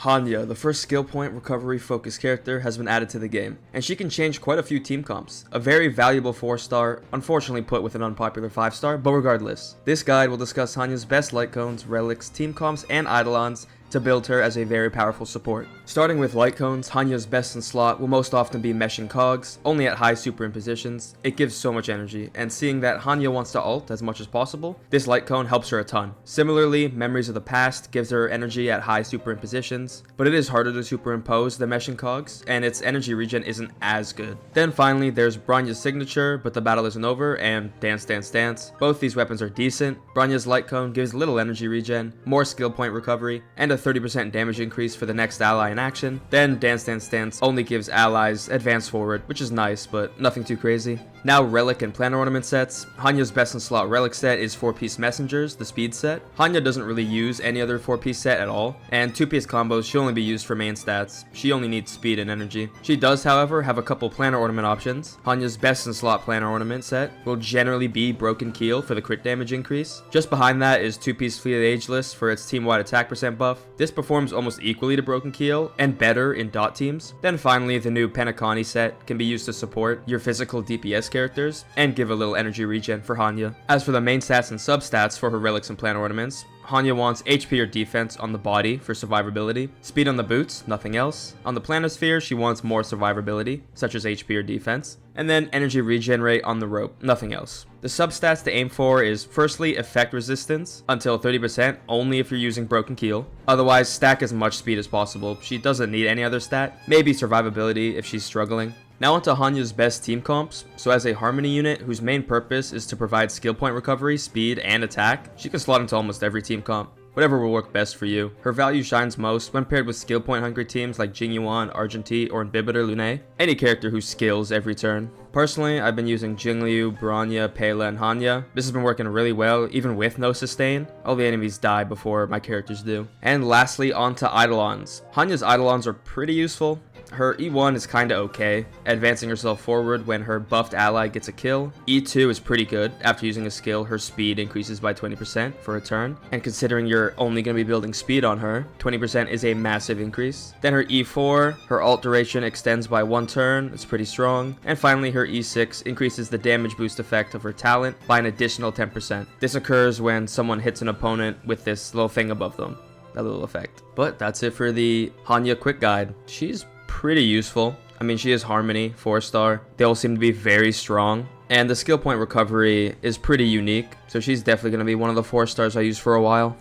Hanya, the first skill point recovery focused character, has been added to the game, and she can change quite a few team comps. A very valuable 4-star, unfortunately put with an unpopular 5-star, but regardless. This guide will discuss Hanya's best Lightcones, Relics, team comps, and Eidolons to build her as a very powerful support. Starting with Lightcones, Hanya's best in slot will most often be meshing cogs, only at high superimpositions. It gives so much energy, and seeing that Hanya wants to ult as much as possible, this Lightcone helps her a ton. Similarly, Memories of the Past gives her energy at high superimpositions, but it is harder to superimpose the meshing cogs, and its energy regen isn't as good. Then finally, there's Branya's signature, but the battle isn't over, and Dance Dance Dance. Both these weapons are decent. Branya's Lightcone gives little energy regen, more skill point recovery, and a 30% damage increase for the next ally in action. Then Dance Dance Dance only gives allies advance forward, which is nice, but nothing too crazy. Now Relic and Planar Ornament sets. Hanya's best in slot Relic set is 4-piece Messengers, the speed set. Hanya doesn't really use any other 4-piece set at all, and 2-piece combos should only be used for main stats. She only needs speed and energy. She does, however, have a couple Planar Ornament options. Hanya's best in slot Planar Ornament set will generally be Broken Keel for the crit damage increase. Just behind that is 2-piece Fleet Ageless for its team-wide attack percent buff. This performs almost equally to Broken Keel, and better in dot teams. Then finally, the new Penacani set can be used to support your physical DPS characters, and give a little energy regen for Hanya. As for the main stats and substats for her Relics and Planar Ornaments, Hanya wants HP or defense on the body for survivability, speed on the boots, nothing else. On the planosphere, she wants more survivability, such as HP or defense, and then energy regen rate on the rope, nothing else. The substats to aim for is firstly effect resistance until 30%, only if you're using Broken Keel. Otherwise, stack as much speed as possible. She doesn't need any other stat, maybe survivability if she's struggling. Now onto Hanya's best team comps. So as a Harmony unit whose main purpose is to provide skill point recovery, speed, and attack, she can slot into almost every team comp. Whatever will work best for you. Her value shines most when paired with skill point hungry teams like Jingyuan, Argenti, or Inhibitor Lune, any character who skills every turn. Personally, I've been using Jingliu, Bronya, Pela, and Hanya. This has been working really well, even with no sustain. All the enemies die before my characters do. And lastly, onto Eidolons. Hanya's Eidolons are pretty useful. Her E1 is kinda okay, advancing herself forward when her buffed ally gets a kill. E2 is pretty good. After using a skill, her speed increases by 20% for a turn. And considering you're only going to be building speed on her, 20% is a massive increase. Then her E4, her ult duration extends by 1 turn, it's pretty strong. And finally her E6 increases the damage boost effect of her talent by an additional 10%. This occurs when someone hits an opponent with this little thing above them, that little effect. But that's it for the Hanya quick guide. She's pretty useful. I mean, she is Harmony, 4-star. They all seem to be very strong. And the skill point recovery is pretty unique. So she's definitely going to be one of the 4-stars I use for a while.